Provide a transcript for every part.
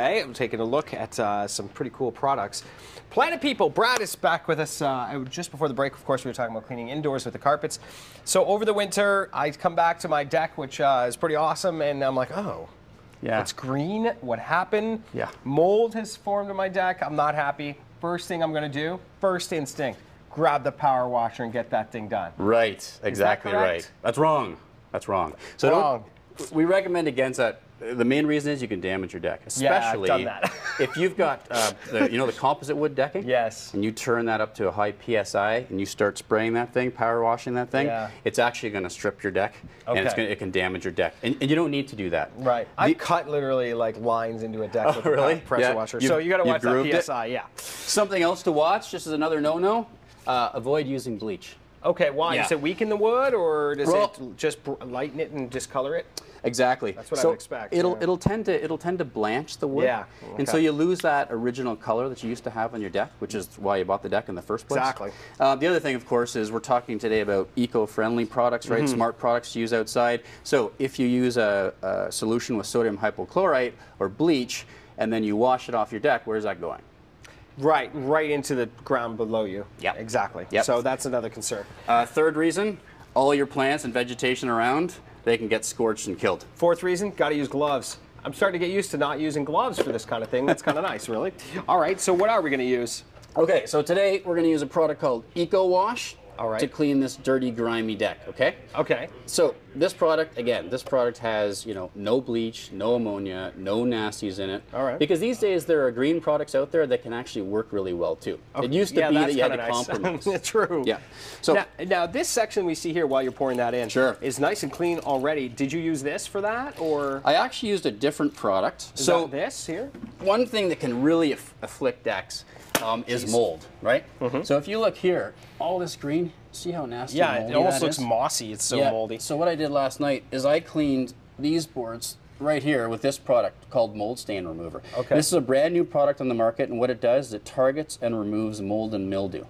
Hey, I'm taking a look at some pretty cool products. Planet People, Brad is back with us. Just before the break, of course, we were talking about cleaning indoors with the carpets. So over the winter, I come back to my deck, which is pretty awesome, and I'm like, oh, yeah, it's green. What happened? Yeah. Mold has formed in my deck. I'm not happy. First thing I'm going to do, first instinct, grab the power washer and get that thing done. Right, exactly right. That's wrong. That's wrong. So we recommend against that. The main reason is you can damage your deck, especially if you've got the composite wood decking. Yes. And you turn that up to a high PSI and you start spraying that thing, power washing that thing. Yeah. It's actually going to strip your deck, and it can damage your deck. And you don't need to do that. Right. I cut literally like lines into a deck with a pressure washer. So you got to watch that PSI. Yeah. Something else to watch, just as another no-no, avoid using bleach. Okay. Why? Does it weaken the wood, or does it just lighten it and discolor it? Exactly. That's what I would expect. It'll tend to blanch the wood. Yeah. Okay. And so you lose that original color that you used to have on your deck, which is why you bought the deck in the first place. Exactly. The other thing, of course, is we're talking today about eco-friendly products, right? Smart products to use outside. So if you use a solution with sodium hypochlorite or bleach, and then you wash it off your deck, where's that going? Right into the ground below you. Yeah. Exactly. Yep. So that's another concern. Third reason, all your plants and vegetation around, they can get scorched and killed. Fourth reason, got to use gloves. I'm starting to get used to not using gloves for this kind of thing. That's kind of nice, really. All right, so what are we going to use? Okay, so today we're going to use a product called Eco Wash to clean this dirty, grimy deck, okay? Okay. So this product, again, this product has, no bleach, no ammonia, no nasties in it. All right. Because these days there are green products out there that can actually work really well too. Okay. It used to be that you had to compromise. True. Yeah. So now this section we see here while you're pouring that in is nice and clean already. Did you use this for that, or? I actually used a different product. Is that this here? One thing that can really afflict decks is mold, right? So if you look here, all this green, see how nasty and moldy it almost looks mossy. It's so moldy. So what I did last night is I cleaned these boards right here with this product called Mold Stain Remover. Okay. This is a brand new product on the market, and what it does is it targets and removes mold and mildew.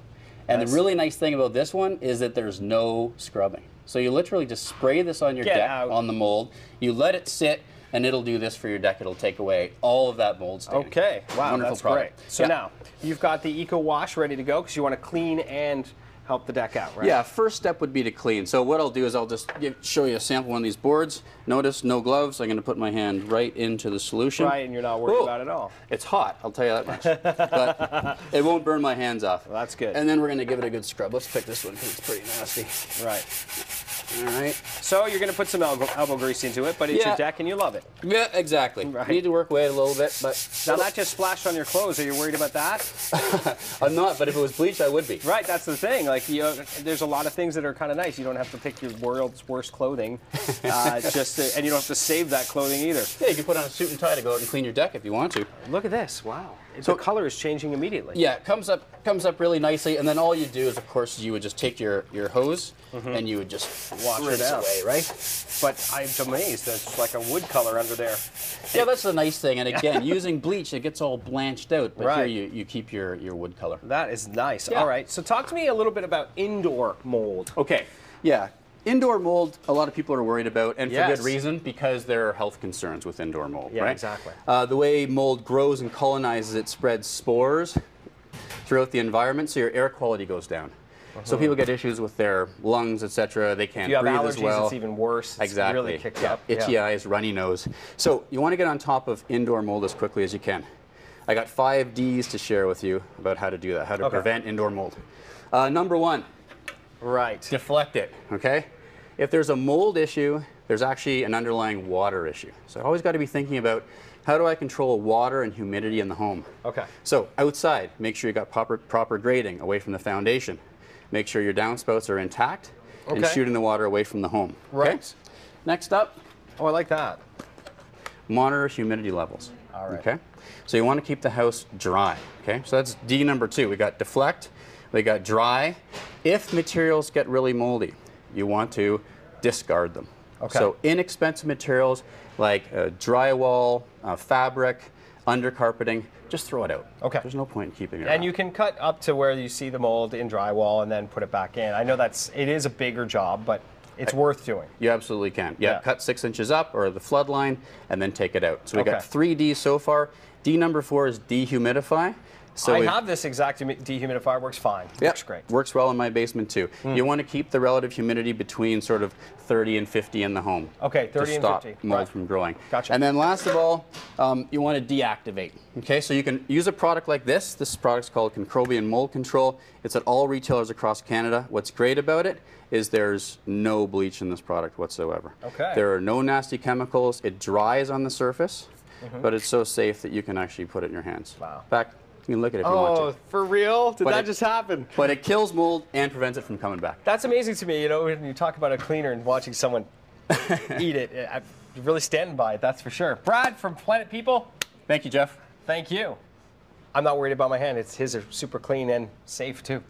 And the really nice thing about this one is that there's no scrubbing. So you literally just spray this on your deck, on the mold, you let it sit, and it'll do this for your deck. It'll take away all of that mold staining. Okay, wow, wonderful product. Great. So now, you've got the Eco Wash ready to go because you want to clean and help the deck out, right? Yeah, first step would be to clean. So what I'll do is I'll just show you a sample on these boards. Notice, no gloves. I'm going to put my hand right into the solution. Right, and you're not worried about it at all. It's hot, I'll tell you that much. But it won't burn my hands off. Well, that's good. And then we're going to give it a good scrub. Let's pick this one because it's pretty nasty. Right. All right. So you're going to put some elbow grease into it, but it's your deck and you love it. Yeah, exactly. Right. You need to work away a little bit, but now that just splashed on your clothes. Are you worried about that? I'm not, but if it was bleach, I would be. Right, that's the thing. Like, there's a lot of things that are kind of nice. You don't have to pick your world's worst clothing, and you don't have to save that clothing either. Yeah, you can put on a suit and tie to go out and clean your deck if you want to. Look at this. Wow. So the color is changing immediately. Yeah, it comes up really nicely, and then all you do is, of course, you would just take your hose and you would just wash it away, right? But I'm amazed that it's like a wood color under there. Yeah, that's the nice thing. And again, using bleach, it gets all blanched out, but here you keep your wood color. That is nice. Yeah. All right, so talk to me a little bit about indoor mold. Okay, yeah. Indoor mold, a lot of people are worried about, and for good reason, because there are health concerns with indoor mold, right? Exactly. The way mold grows and colonizes, it spreads spores throughout the environment, so your air quality goes down. So people get issues with their lungs, etc. They can't breathe as well. It's even worse. It's really kicked up. Itchy eyes, runny nose. So you want to get on top of indoor mold as quickly as you can. I got 5 Ds to share with you about how to do that, how to prevent indoor mold. Number 1. Right. Deflect it, okay? If there's a mold issue, there's actually an underlying water issue. So I always got to be thinking about, how do I control water and humidity in the home? Okay. So outside, make sure you got proper grading away from the foundation. Make sure your downspouts are intact and shooting the water away from the home. Right. Okay? Next up. Oh, I like that. Monitor humidity levels. All right. Okay. So you want to keep the house dry. Okay. So that's D number 2. We got deflect. We got dry. If materials get really moldy, you want to discard them. Okay. So inexpensive materials like drywall, fabric, undercarpeting, just throw it out. Okay. There's no point in keeping it. And you can cut up to where you see the mold in drywall and then put it back in. I know it is a bigger job, but it's worth doing. You absolutely can. Yeah, cut 6 inches up or the flood line and then take it out. So we got 3 Ds so far. D number 4 is dehumidify. So I have this exact dehumidifier, works fine. Yep, works great. Works well in my basement too. You want to keep the relative humidity between sort of 30 and 50 in the home. Okay, 30 to and stop 50. mold right. from growing. Gotcha. And then last of all, you want to deactivate. Okay, so you can use a product like this. This product's called Concrobian Mold Control. It's at all retailers across Canada. What's great about it is there's no bleach in this product whatsoever. Okay. There are no nasty chemicals. It dries on the surface, but it's so safe that you can actually put it in your hands. Wow. In fact, you can look at it if you want to. Oh, for real? Did that just happen? But it kills mold and prevents it from coming back. That's amazing to me. You know, when you talk about a cleaner and watching someone eat it, I'm really standing by it, that's for sure. Brad from Planet People. Thank you, Jeff. Thank you. I'm not worried about my hand. His are super clean and safe, too.